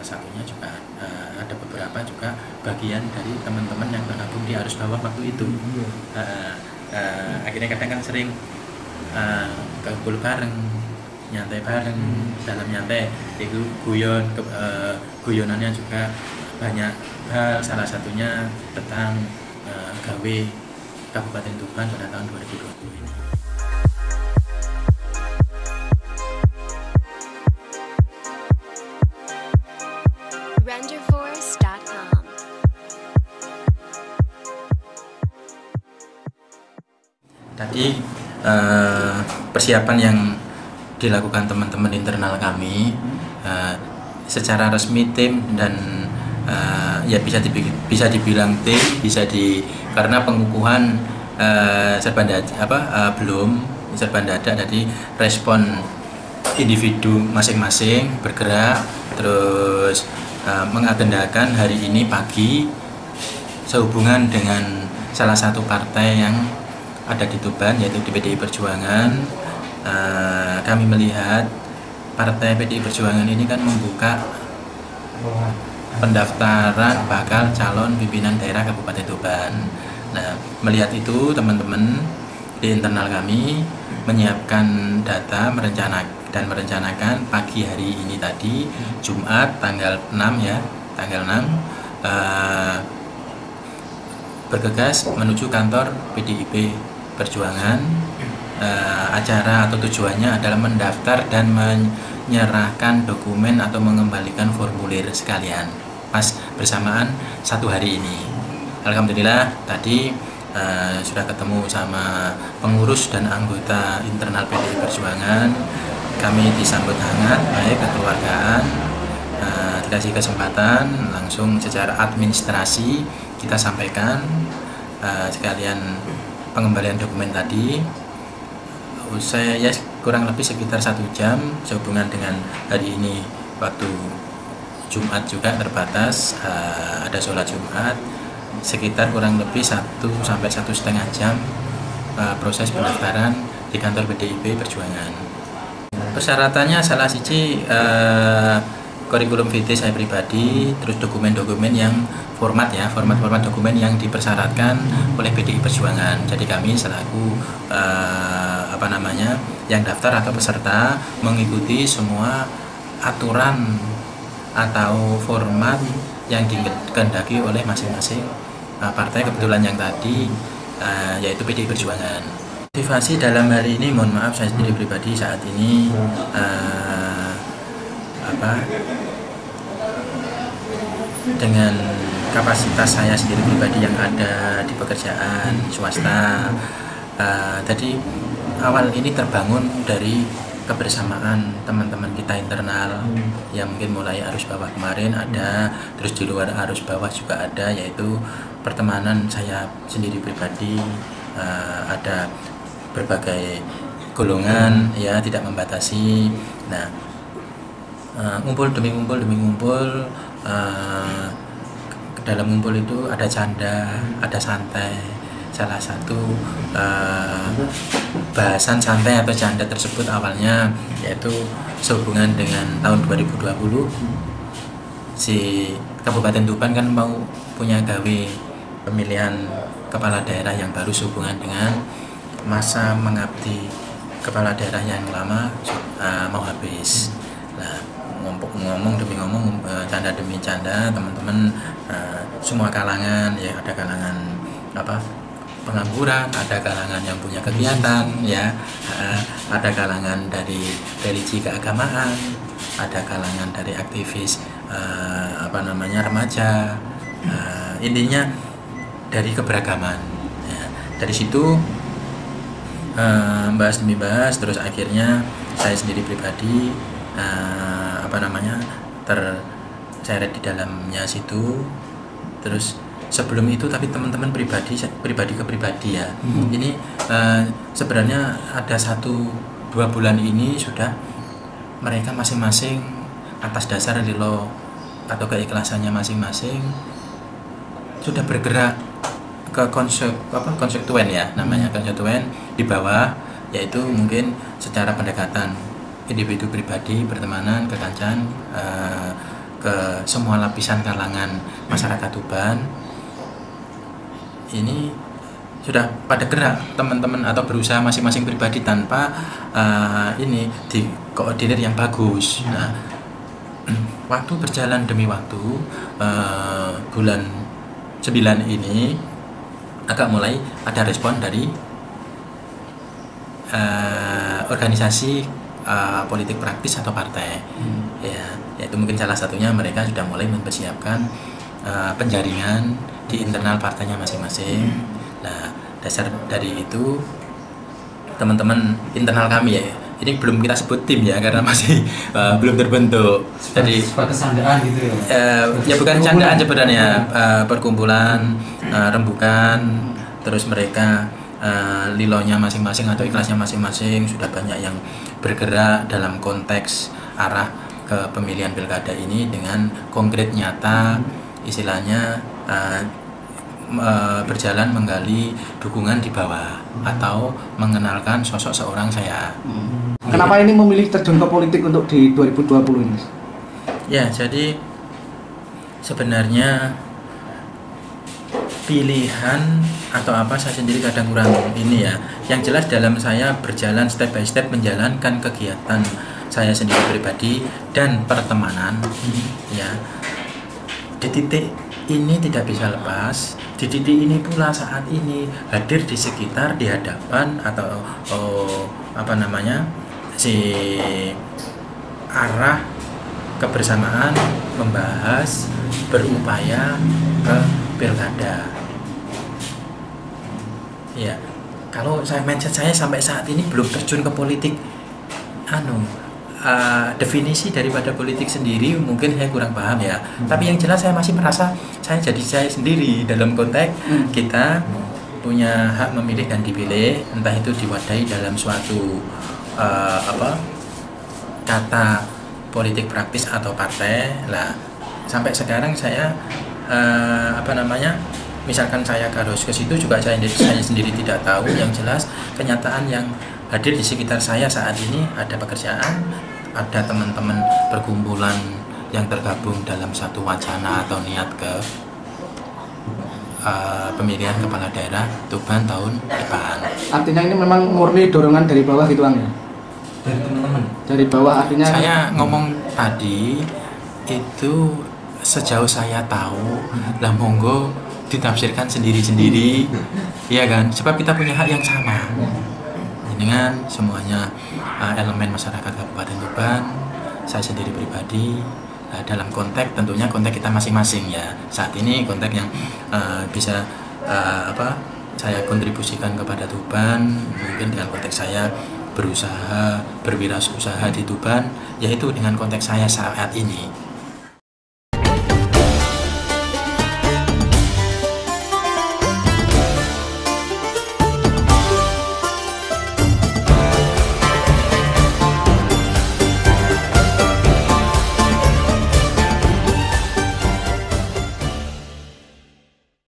salah satunya juga ada beberapa juga bagian dari teman-teman yang tergabung di Arus Bawah waktu itu. Akhirnya kadang kan sering kumpul bareng, nyantai bareng. Dalam nyantai itu guyonannya juga banyak hal, salah satunya tentang gawe Kabupaten Tuban pada tahun 2020 ini. Renderforce.com. Tadi persiapan yang dilakukan teman-teman internal kami secara resmi tim dan ya bisa dibilang tim, karena pengukuhan belum serba dada, jadi respon individu masing-masing bergerak terus mengagendakan hari ini pagi sehubungan dengan salah satu partai yang ada di Tuban, yaitu di PDI Perjuangan. Kami melihat partai PDI Perjuangan ini kan membuka pendaftaran bakal calon pimpinan daerah Kabupaten Tuban. Nah, melihat itu teman-teman di internal kami menyiapkan data, merencanakan pagi hari ini tadi Jumat tanggal 6 ya, tanggal 6 bergegas menuju kantor PDIP Perjuangan. Acara atau tujuannya adalah mendaftar dan menyerahkan dokumen atau mengembalikan formulir sekalian pas bersamaan satu hari ini. Alhamdulillah tadi sudah ketemu sama pengurus dan anggota internal PDI Perjuangan. Kami disambut hangat, baik kekeluargaan, dikasih kesempatan langsung secara administrasi kita sampaikan sekalian pengembalian dokumen tadi. Saya ya kurang lebih sekitar 1 jam sehubungan dengan hari ini waktu Jumat juga terbatas, ada sholat Jumat, sekitar kurang lebih 1 sampai 1,5 jam proses pendaftaran di kantor PDIP Perjuangan. Persyaratannya salah siji kurikulum vitae saya pribadi, terus dokumen-dokumen yang format dokumen yang dipersyaratkan oleh PDI Perjuangan. Jadi kami selaku yang daftar atau peserta mengikuti semua aturan atau format yang dikehendaki oleh masing-masing partai. Kebetulan yang tadi yaitu PDI Perjuangan. Motivasi dalam hari ini, mohon maaf saya sendiri pribadi saat ini dengan kapasitas saya sendiri pribadi yang ada di pekerjaan swasta, tadi awal ini terbangun dari kebersamaan teman-teman kita internal yang mungkin mulai arus bawah kemarin ada, terus di luar arus bawah juga ada, yaitu pertemanan saya sendiri pribadi, ada berbagai golongan ya, tidak membatasi. Nah, ngumpul demi ngumpul, dalam ngumpul itu ada canda, ada santai. Salah satu bahasan santai atau canda tersebut awalnya yaitu sehubungan dengan tahun 2020 si Kabupaten Tuban kan mau punya gawe pemilihan kepala daerah yang baru sehubungan dengan masa mengabdi kepala daerah yang lama mau habis. Nah, ngomong demi ngomong, canda demi canda, teman-teman semua kalangan ya, ada kalangan pengangguran, ada kalangan yang punya kegiatan ya, ada kalangan dari religi keagamaan, ada kalangan dari aktivis remaja, intinya dari keberagaman ya. Dari situ bahas demi bahas, terus akhirnya saya sendiri pribadi terseret di dalamnya situ. Terus sebelum itu tapi teman-teman pribadi ke pribadi ya, ini sebenarnya ada 1-2 bulan ini sudah mereka masing-masing atas dasar rilo atau keikhlasannya masing-masing sudah bergerak ke konstituen ya, namanya konstituen di bawah, yaitu mungkin secara pendekatan individu pribadi, pertemanan, kekancan, ke semua lapisan kalangan masyarakat Tuban. Ini sudah pada gerak teman-teman atau berusaha masing-masing pribadi tanpa ini dikoordinir yang bagus. Nah, waktu berjalan demi waktu, bulan 9 ini agak mulai ada respon dari organisasi politik praktis atau partai, ya, yaitu mungkin salah satunya mereka sudah mulai mempersiapkan penjaringan di internal partainya masing-masing. Nah, dasar dari itu teman-teman internal kami ya, ini belum kita sebut tim ya karena masih belum terbentuk. Jadi candaan gitu ya. Ya bukan candaan sebenarnya, perkumpulan rembukan, terus mereka lilonya masing-masing atau ikhlasnya masing-masing sudah banyak yang bergerak dalam konteks arah ke pemilihan pilkada ini dengan konkret nyata, istilahnya berjalan menggali dukungan di bawah atau mengenalkan sosok seorang saya. Kenapa ini memilih terjun ke politik untuk di 2020 ini? Ya, jadi sebenarnya pilihan atau apa saya sendiri kadang kurang ini ya. Yang jelas dalam saya berjalan step by step menjalankan kegiatan saya sendiri pribadi dan pertemanan, ya. Di titik ini tidak bisa lepas. Di titik ini pula saat ini hadir di sekitar, di hadapan atau si arah kebersamaan membahas berupaya ke pilkada. Ya, kalau mindset saya sampai saat ini belum terjun ke politik, definisi daripada politik sendiri mungkin saya kurang paham ya. Tapi yang jelas saya masih merasa saya jadi saya sendiri dalam konteks kita punya hak memilih dan dipilih, entah itu diwadahi dalam suatu kata politik praktis atau partai lah. Sampai sekarang saya misalkan saya harus ke situ juga saya sendiri tidak tahu. Yang jelas kenyataan yang hadir di sekitar saya saat ini ada pekerjaan, ada teman-teman perkumpulan yang tergabung dalam satu wacana atau niat ke pemilihan kepala daerah Tuban tahun depan. Artinya ini memang murni dorongan dari bawah gitu Bang ya? Dari teman-teman? Dari bawah artinya? Saya ngomong tadi itu sejauh saya tahu, lah monggo ditafsirkan sendiri-sendiri, ya kan? Sebab kita punya hak yang sama dengan semuanya, elemen masyarakat Kabupaten Tuban, saya sendiri pribadi, dalam konteks tentunya konteks kita masing-masing ya. Saat ini konteks yang bisa saya kontribusikan kepada Tuban, mungkin dengan konteks saya berusaha berwirausaha di Tuban, yaitu dengan konteks saya saat ini.